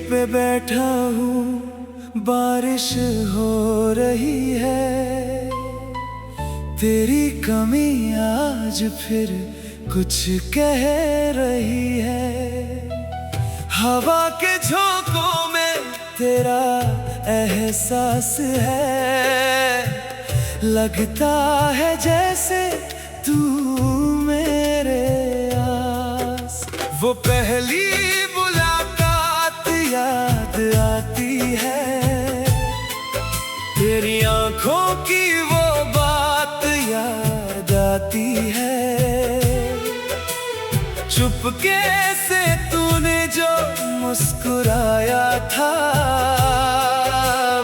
पे बैठा हूँ, बारिश हो रही है। तेरी कमी आज फिर कुछ कह रही है। हवा के झोंकों में तेरा एहसास है। लगता है जैसे तू मेरे आस। वो पहली मुलाकात याद आती है। तेरी आंखों की वो बात याद आती है। चुपके से तूने जो मुस्कुराया था,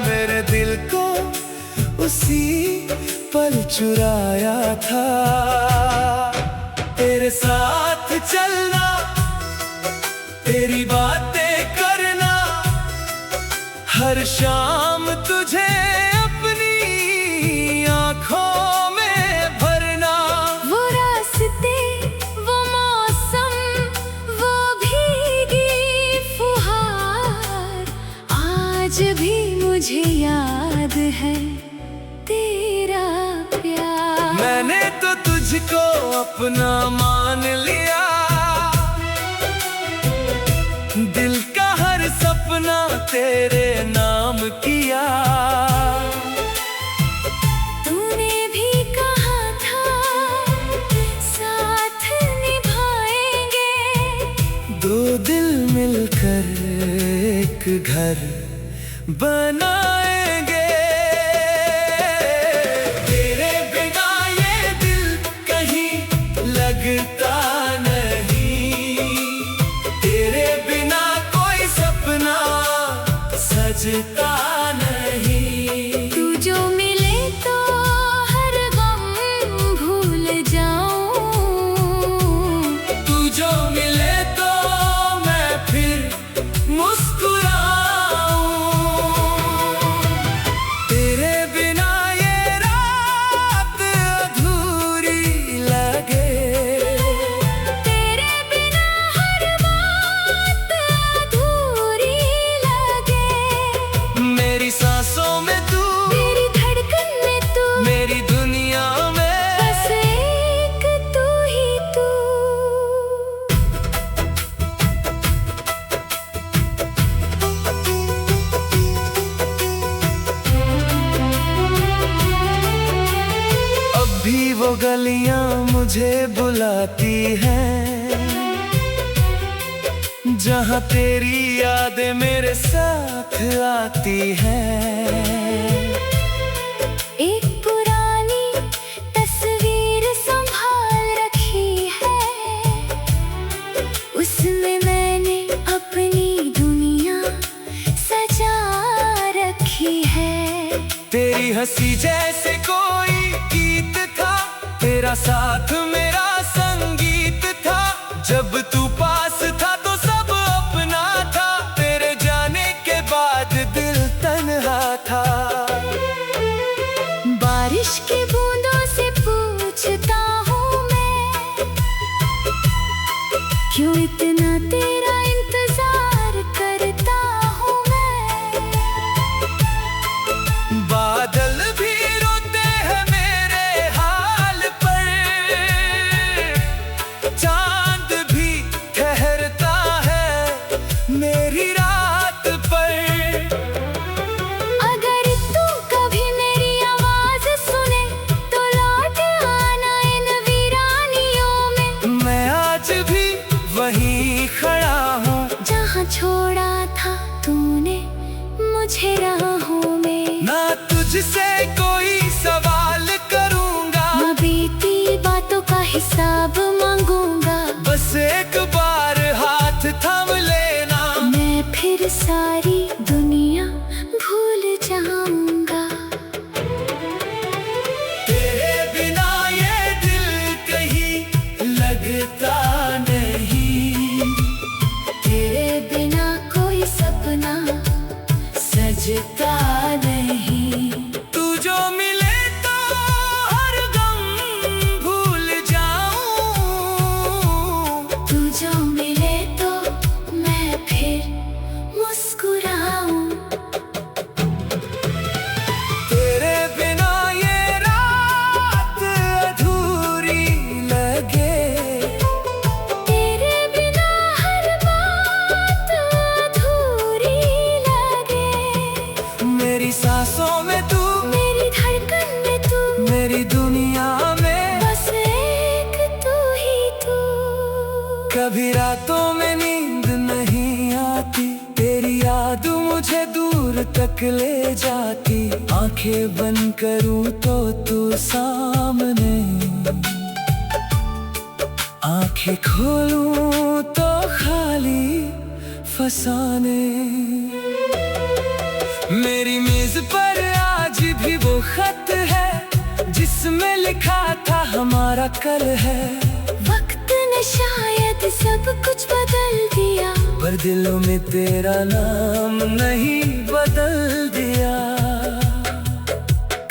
मेरे दिल को उसी पल चुराया था। तेरे साथ चलना, तेरी बातें करना, हर शाम तुझे अपनी आंखों में भरना। वो रास्ते, वो मौसम, वो भीगी फुहार, आज भी मुझे याद है तेरा प्यार। मैंने तो तुझको अपना मान लिया। दिल का हर सपना तेरे नाम किया। तूने भी कहा था साथ निभाएंगे। दो दिल मिलकर एक घर बनाएंगे। तेरे बिना ये दिल कहीं लगता नहीं। तेरे बिना कोई सपना सजता नहीं। तू जो मिले तो हर गम भूल जाऊं। तू जो मिले तो मैं फिर मुस्कुराऊं। तेरे बिना ये रात अधूरी लगे। तेरे बिना हर बात अधूरी लगे। मेरी सांसों में तू, मेरी धड़कन में तू, मेरी दुनिया में बस एक तू ही तू। अब भी वो गलियां मुझे बुलाती हैं, जहां तेरी यादें मेरे साथ आती हैं। एक पुरानी तस्वीर संभाल रखी है, उसमें मैंने अपनी दुनिया सजा रखी है। तेरी हंसी जैसे कोई गीत था, तेरा साथ मेरा संगीत था। जब तू पास था तो सब अपना था, तेरे जाने के बाद दिल तन्हा था। बारिश की बूंदों से पूछता हूँ मैं, क्यों इतना तेरा इंतजार करता हूँ मैं। बादल भी रोते हैं मेरे हाल पर, चांद भी ठहरता है मेरी रात पर। अगर तू कभी मेरी आवाज सुने तो लौट आना इन वीरानियों में। मैं आज भी वहीं खड़ा हूँ, जहाँ छोड़ा था तूने मुझे राहों में। ना तुझसे कोई सवाल करूँगा, मैं बीती बातों का हिसाब मांगूंगा। बस एक बार हाथ थाम लेना, मैं फिर सारी दुनिया भूल जाऊंगा। तेरे बिना ये दिल कहीं लगता नहीं। तेरे बिना कोई सपना सजता नहीं। तू जो मिले तो हर गम भूल जाऊं। तू जो मिले तो मैं फिर मुस्कुराऊं। कभी रातों में नींद नहीं आती, तेरी याद मुझे दूर तक ले जाती। आंखें बंद करूं तो तू सामने, आंखें खोलूं तो खाली फसाने। मेरी मेज पर आज भी वो खत है जिसमें लिखा था हमारा कल है। वक्त ने शायद सब कुछ बदल दिया, पर दिलों में तेरा नाम नहीं बदल दिया।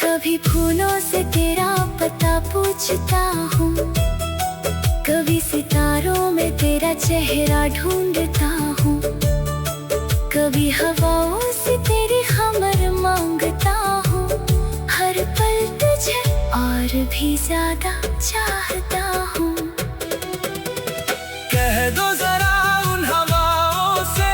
कभी फूलों से तेरा पता पूछता हूँ, कभी सितारों में तेरा चेहरा ढूंढता हूँ, कभी हवाओं से तेरी खबर मांगता हूँ। हर पल तुझे और भी ज्यादा चाहता हूँ। कह दो जरा उन हवाओं से,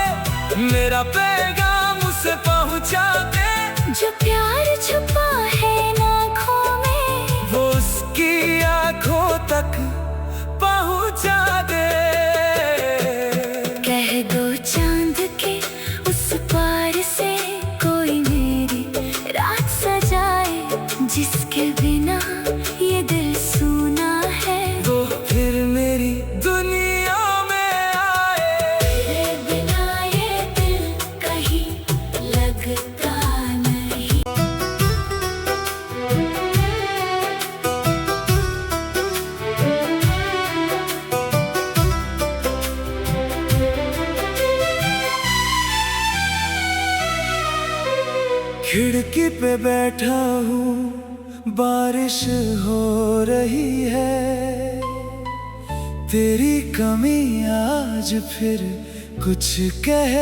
मेरा पैगाम उसे पहुंचा दे। जो प्यार छुपा है आँखों में, वो उसकी आंखों तक पहुंचा दे। कह दो चांद के उस पार से कोई मेरी रात सजाए, जिसके बिना ये दिल सूना है। वो फिर मेरी दुनिया में आए। तेरे बिना ये दिल कहीं लगता नहीं। खिड़की पे बैठा हूँ, बारिश हो रही है। तेरी कमी आज फिर कुछ कह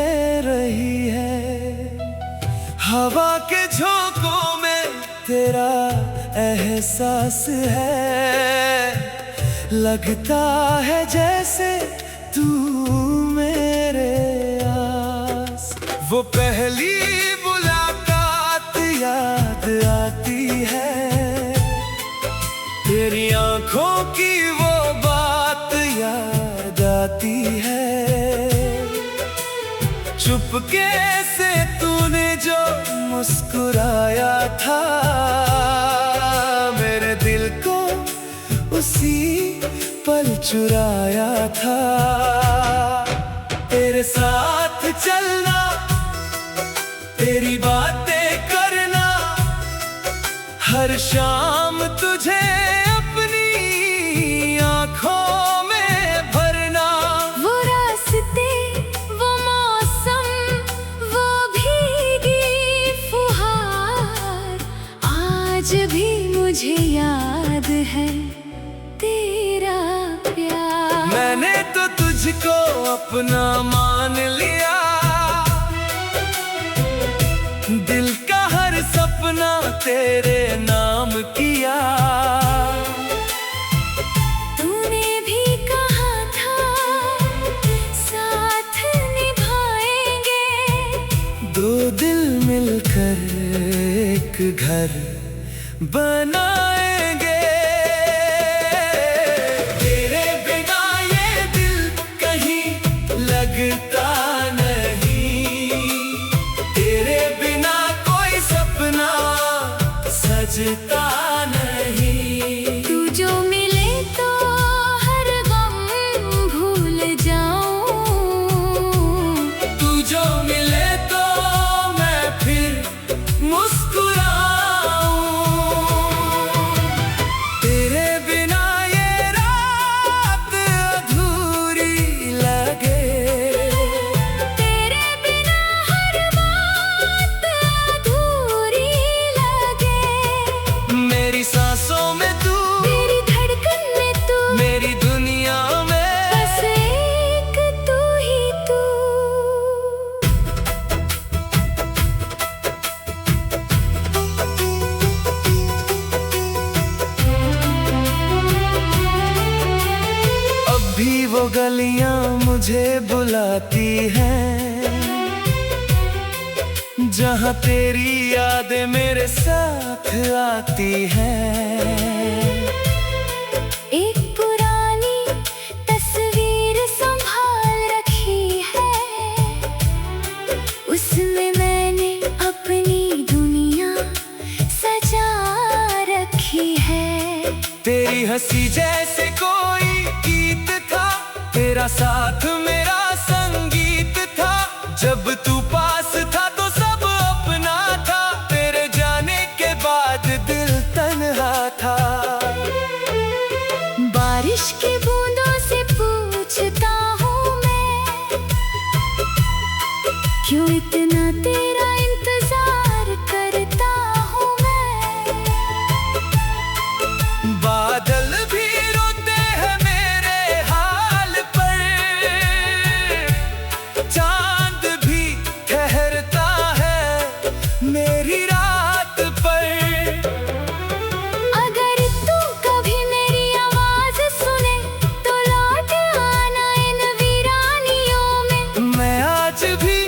रही है। हवा के झोंकों में तेरा एहसास है। लगता है जैसे तू मेरे आस। वो पहली मुलाकात याद आती है, तेरी आंखों की वो बात याद आती है। चुपके से तूने जो मुस्कुराया था, मेरे दिल को उसी पल चुराया था। तेरे साथ चलना, तेरी बातें करना, हर शाम तुझे अपनी आंखों में भरना। वो रास्ते, वो मौसम, वो भीगी फुहार, आज भी मुझे याद है तेरा प्यार। मैंने तो तुझको अपना मान लिया, दिल का हर सपना तेरे नाम किया। तूने भी कहा था साथ निभाएंगे, दो दिल मिलकर एक घर बनाएंगे। तेरे बिना ये दिल कहीं लगता नहीं, तेरे बिना कोई सपना सजता नहीं। तू जो मिले तो हर गम भूल जाऊं, तू जो मिले तो मैं फिर मुस्कुराऊं। तेरे बिना ये रात अधूरी लगे, तेरे बिना हर बात अधूरी लगे। मेरी सांसों में तू, मेरी धड़कन में तू, मेरी दुनिया में बस एक तू ही तू। अब भी वो गलियां मुझे बुलाती हैं, जहां तेरी यादें मेरे साथ आती हैं। एक पुरानी तस्वीर संभाल हंसी जैसे कोई गीत था, तेरा साथ मेरा संगीत था। जब तू पास था तो सब अपना था, तेरे जाने के बाद दिल तन्हा था। बारिश की बूंदों से पूछता हूँ मैं, क्यों इतना तेरा इंतजार करता हूँ मैं। बादल भी रोते हैं मेरे हाल पर, चांद भी ठहरता है मेरी रात पर। अगर तू कभी मेरी आवाज सुने तो लौट आना इन वीरानियों में। मैं आज भी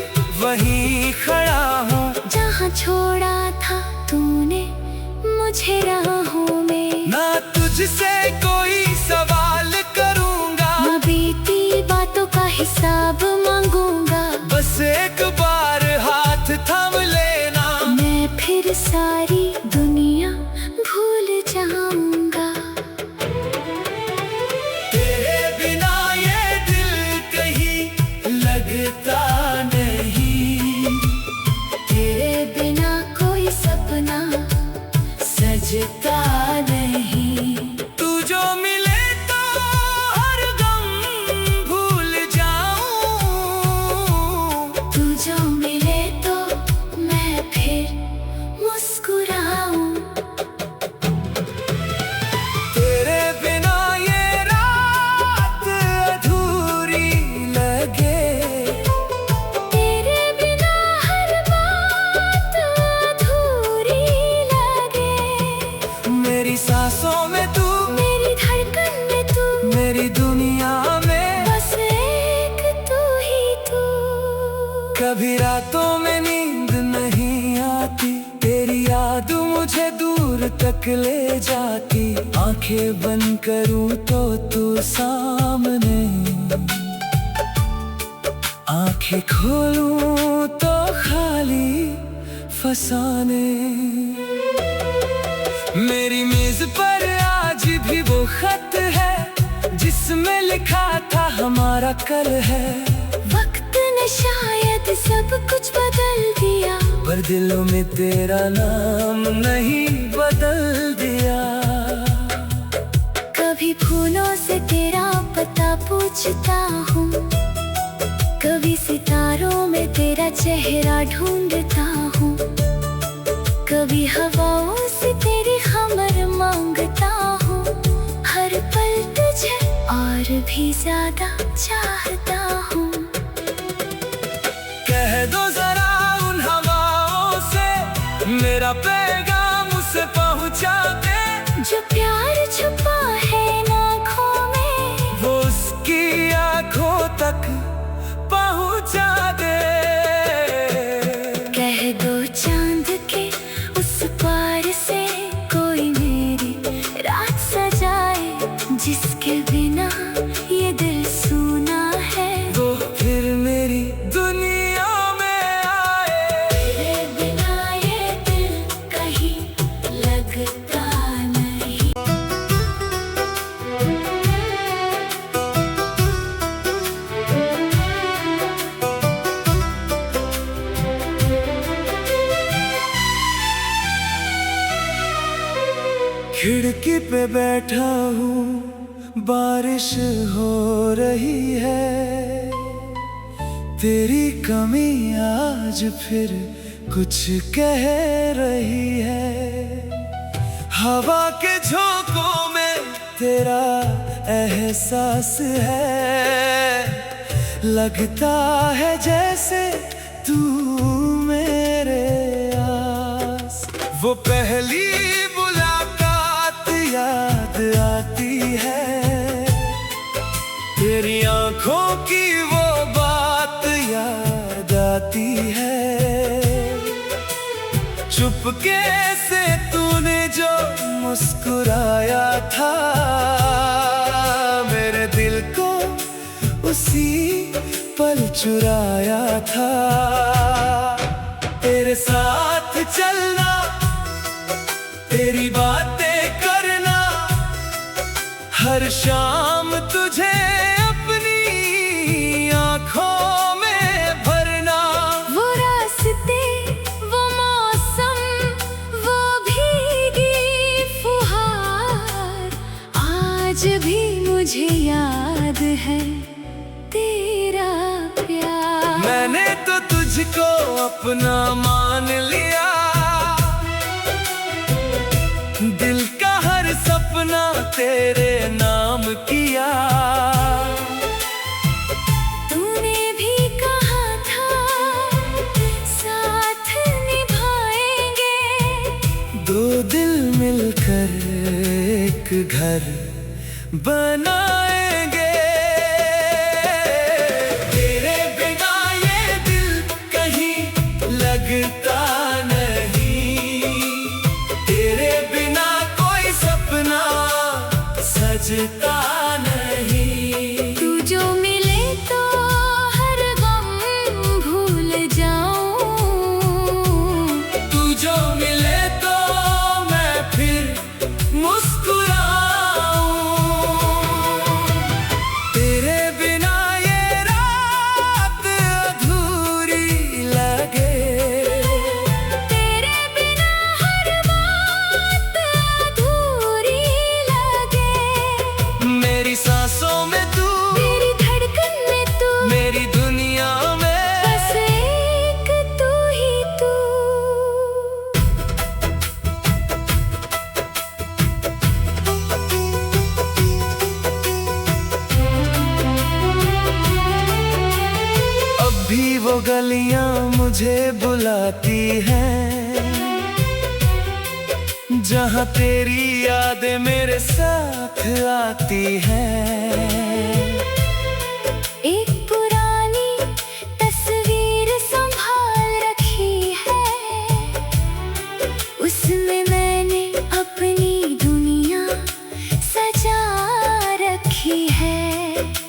वहीं खड़ा हूँ, जहाँ छोड़ा था तूने मुझे राहों में। ना तुझसे कोई सवाल करूँगा, ना बीती बातों का हिसाब मांगूंगा। बस एक बार हाथ थाम लेना, मैं फिर सारी दुनिया भूल जाऊंगा। तेरे बिना ये दिल कहीं लगता नहीं, तेरे बिना कोई सपना सजता नहीं। तू जो मिले तो हर गम भूल जाऊं, तू जो मिले तो मैं फिर मुस्कुराऊं। तेरे बिना ये रात अधूरी लगे, तेरे बिना हर बात अधूरी लगे। मेरी सांसों में तू, मेरी धड़कन में तू, मेरी दुनिया में बस एक तू ही तू। कभी रातों में नींद नहीं आती, तेरी याद मुझे दूर तक ले जाती। आंखें बंद करूं तो तू सामने, आंखें खोलूं तो खाली फसाने। मेरी मेज पर आज भी वो खत है, जिसमें लिखा था हमारा कल है। वक्त ने शायद सब कुछ बदल दिया, पर दिलों में तेरा नाम नहीं बदल दिया। कभी फूलों से तेरा पता पूछता हूँ, कभी सितारों में तेरा चेहरा ढूंढता हूँ। कभी हवाओं से तेरी खबर मांगता हूँ। हर पल तुझे और भी ज्यादा चाहता हूँ। कह दो जरा उन हवाओं से, मेरा पैगाम उसे पहुंचा दे। जो प्यार छुपा है आँखों में, वो उसकी आंखों तक पहुंचा दे। कह दो चांद के उस पार से कोई मेरी रात सजाए, जिसके बिना ये दिल सूना है। वो फिर मेरी दुनिया में आए। तेरे बिना ये दिल कहीं लगता नहीं। खिड़की पे बैठा हूँ, बारिश हो रही है। तेरी कमी आज फिर कुछ कह रही है। हवा के झोंकों में तेरा एहसास है। लगता है जैसे तू मेरे आस। वो पहली मुलाकात याद आती है, तेरी आंखों की वो बात याद आती है। चुपके से तूने जो मुस्कुराया था, मेरे दिल को उसी पल चुराया था। तेरे साथ चलना, तेरी बातें करना, हर शाम तुझे अपनी आंखों में भरना। वो रास्ते, वो मौसम, वो भीगी फुहार, आज भी मुझे याद है तेरा प्यार। मैंने तो तुझको अपना मान लिया, दिल का हर सपना तेरे नाम किया। तूने भी कहा था साथ निभाएंगे, दो दिल मिलकर एक घर बनाएंगे। तेरे बिना ये दिल कहीं लगता नहीं, तेरे बिना कोई सपना सजता नहीं। तू जो मिले तो हर गम भूल जाऊं, तू जो मिले तो मैं फिर मुस्कुराऊं। तेरे बिना ये रात अधूरी लगे, तेरे बिना हर बात अधूरी लगे। मेरी सांसों में तू, मेरी धड़कन में तू, मेरी दुनिया में बस एक तू ही तू। अब भी वो गलियां मुझे बुलाती हैं, जहां तेरी यादें मेरे साथ आती हैं। एक पुरानी तस्वीर संभाल रखी है, उसमें मैंने अपनी दुनिया सजा रखी है।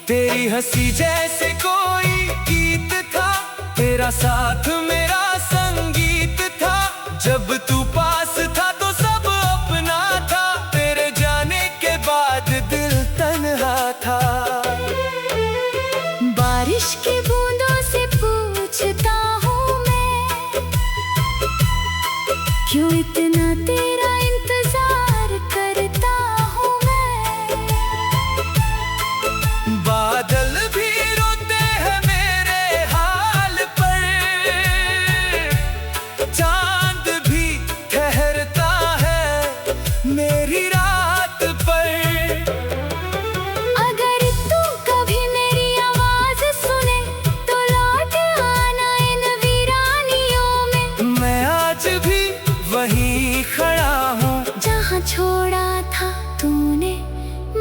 तेरी हंसी जैसे कोई गीत था, तेरा साथ मेरा संगीत था। जब तू पास था तो सब अपना था, तेरे जाने के बाद दिल तन्हा था। बारिश की बूंदों से पूछता हूँ मैं, क्यों इतना तेरा इंतजार करता हूँ मैं। बादल भी रोते हैं मेरे हाल पर, चांद भी ठहरता है मेरी रात पर। अगर तू कभी मेरी आवाज सुने तो लौट आना इन वीरानियों में। मैं आज भी वहीं खड़ा हूँ, जहाँ छोड़ा था तूने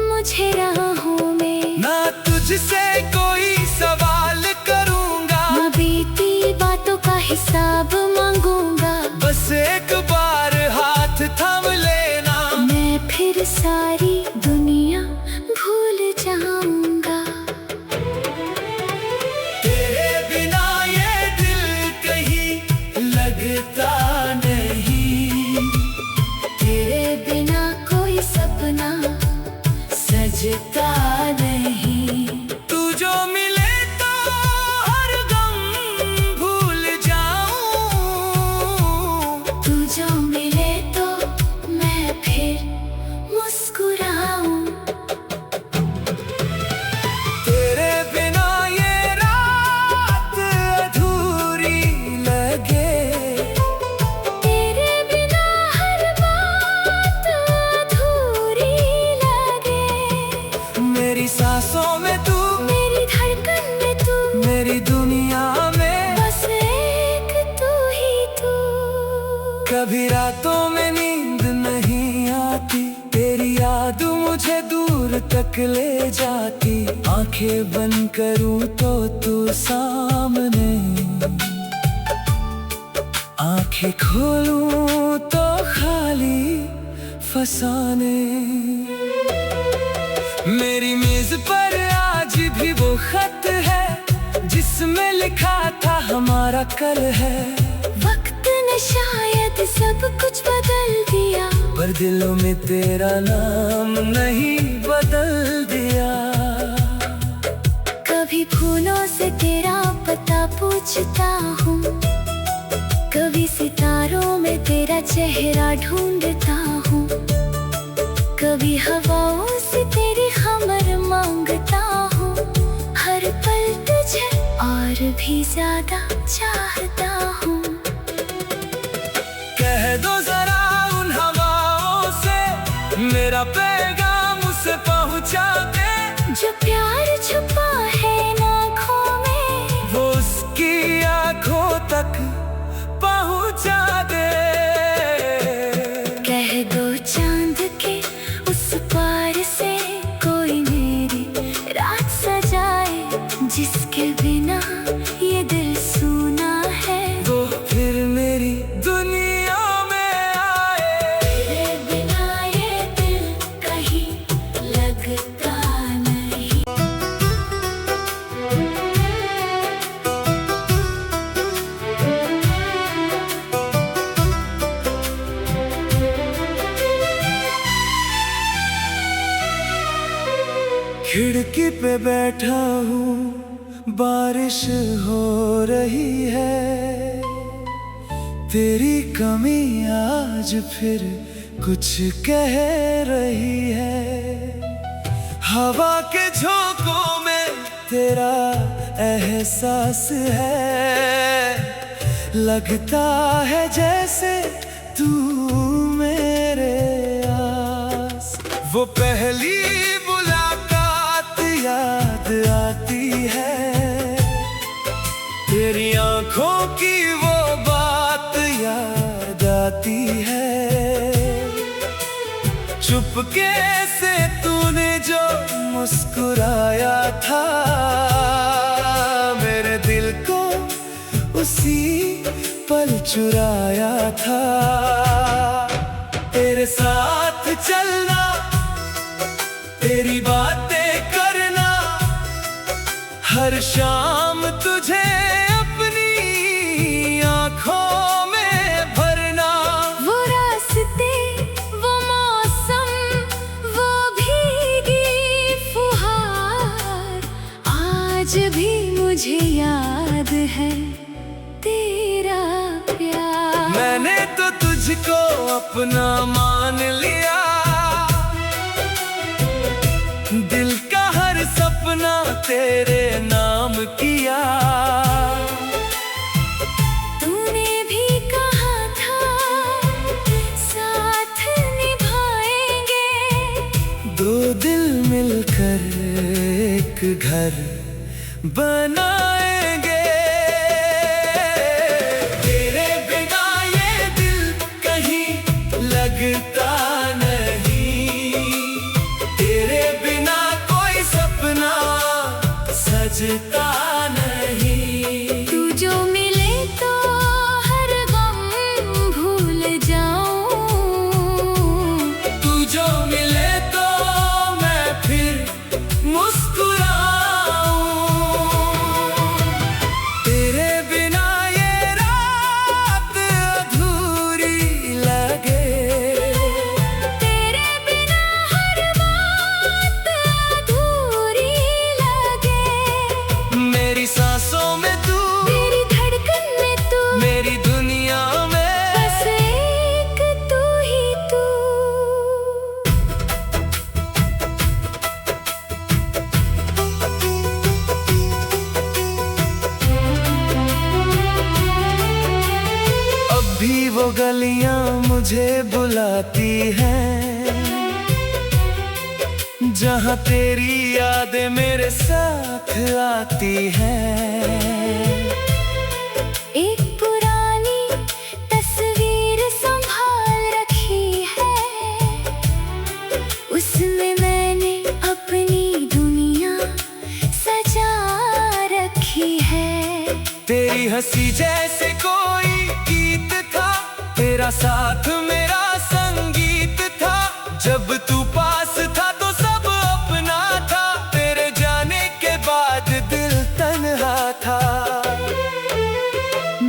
मुझे राहों में। ना तुझसे कोई सवाल करूँगा, मैं बीती बातों का हिसाब मांगूंगा। बस एक बार हाथ थाम लेना, मैं फिर सारी दुनिया भूल जाऊंगा। तेरे बिना ये दिल कहीं लगता नहीं, तेरे बिना कोई सपना सजता नहीं। तू जो मिले तो हर गम भूल जाऊं, तू जो मिले तो मैं फिर मुस्कुराऊं। तेरे बिना ये रात अधूरी लगे, तेरे बिना हर बात अधूरी लगे। मेरी सांसों में तू, मेरी धड़कन में तू, मेरी दुनिया में बस एक तू ही तू। कभी रातों में नींद नहीं आती, तेरी याद मुझे दूर तक ले जाती। आंखें बंद करूं तो तू सामने, आंखें खोलूं तो खाली फसाने। मेरी मेज पर आज भी वो खत है, जिसमें लिखा था हमारा कल है। वक्त ने शायद सब कुछ बदल दिया, पर दिलों में तेरा नाम नहीं बदल दिया। कभी फूलों से तेरा पता पूछता हूँ, कभी सितारों में तेरा चेहरा ढूंढता हूँ, कभी हवाओं से तेरी खबर मांगता हूँ। हर पल तुझे और भी ज्यादा चाहता हूँ। कह दो जरा उन हवाओं से मेरा पैगाम उसे पहुँचा दे। जो प्यार छुपा है आँखों में, वो उसकी आँखों तक पहुँचा दे। कह दो चांद के उस पार से कोई मेरी रात सजाए, जिसके बिना ये दिल सूना है। वो फिर मेरी दुनिया में आए। तेरे बिना ये दिल कहीं लगता नहीं। खिड़की पे बैठा हूँ, बारिश हो रही है। तेरी कमी आज फिर कुछ कह रही है। हवा के झोंकों में तेरा एहसास है। लगता है जैसे तू मेरे आस। वो पहली मुलाकात याद आती है। तेरी आंखों की वो बात याद आती है। चुपके से तूने जो मुस्कुराया था, मेरे दिल को उसी पल चुराया था। तेरे साथ चलना, तेरी बातें करना, हर शाम तुझे अपनी आँखों में भरना। वो रास्ते, वो मौसम, वो भीगी फुहार, आज भी मुझे याद है तेरा प्यार। मैंने तो तुझको अपना मान लिया। दिल का हर सपना तेरे नाम किया। तूने भी कहा था साथ निभाएंगे। दो दिल मिलकर एक घर बनाएंगे। तेरे बिना ये दिल कहीं लगता नहीं। तेरे बिना कोई सपना सजता नहीं। तू जो मिले तो हर गम भूल जाऊं। तू जो मिले तो मैं फिर मुस्कुराऊं। तेरे बिना ये रात अधूरी लगे। तेरे बिना हर बात अधूरी लगे। मेरी सांसों में तू, मेरी धड़कन में तू, मेरी दुनिया में बस एक तू ही तू। अब भी वो गलियां मुझे बुलाती हैं, जहां तेरी यादें मेरे साथ आती हैं। एक पुरानी तस्वीर संभाल रखी है, उसमें मैंने अपनी दुनिया सजा रखी है। तेरी हंसी जैसे कोई गीत था, तेरा साथ मेरा संगीत था। जब तू पास था तो सब अपना था, तेरे जाने के बाद दिल तन्हा था।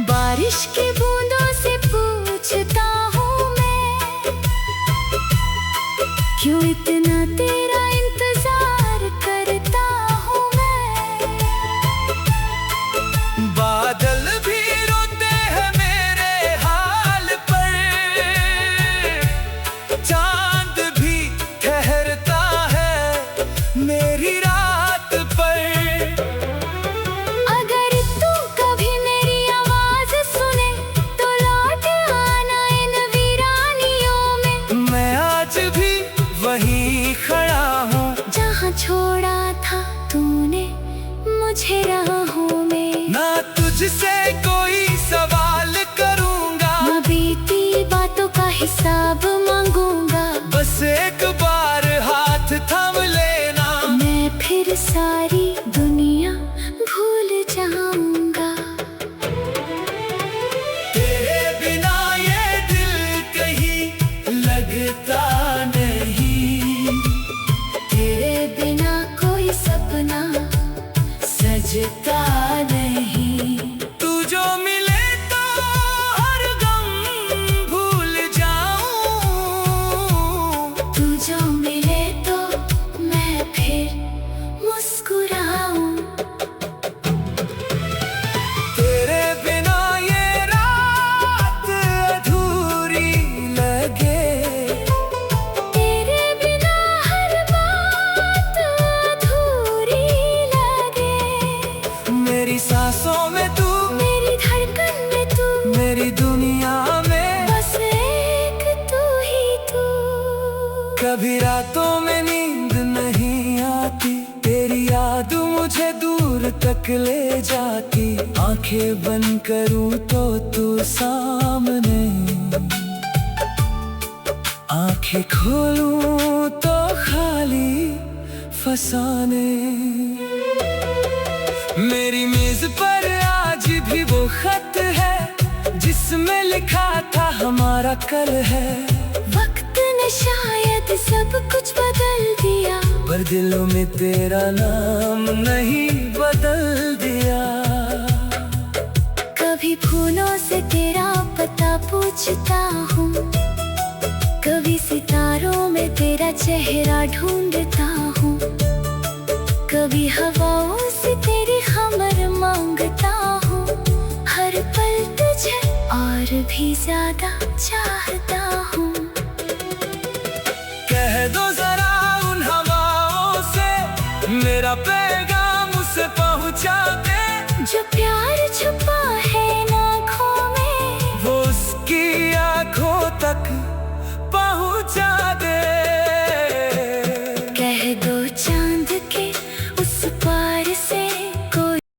बारिश की बूंदों से पूछता हूँ मैं, कभी रातों में नींद नहीं आती, तेरी याद मुझे दूर तक ले जाती। आंखें बंद करूं तो तू सामने, आंखें खोलूं तो खाली फसाने। मेरी मेज पर आज भी वो खत है जिसमें लिखा था हमारा कल है। वक्त ने शायद सब कुछ बदल दिया, पर दिलों में तेरा नाम नहीं बदल दिया। कभी फूलों से तेरा पता पूछता हूँ, कभी सितारों में तेरा चेहरा ढूंढता हूँ, कभी हवाओं से तेरी खबर मांगता हूँ। हर पल तुझे और भी ज्यादा चाहता हूँ। कह दो जरा उन हवाओं से मेरा पैगाम उसे पहुंचा दे, जो प्यार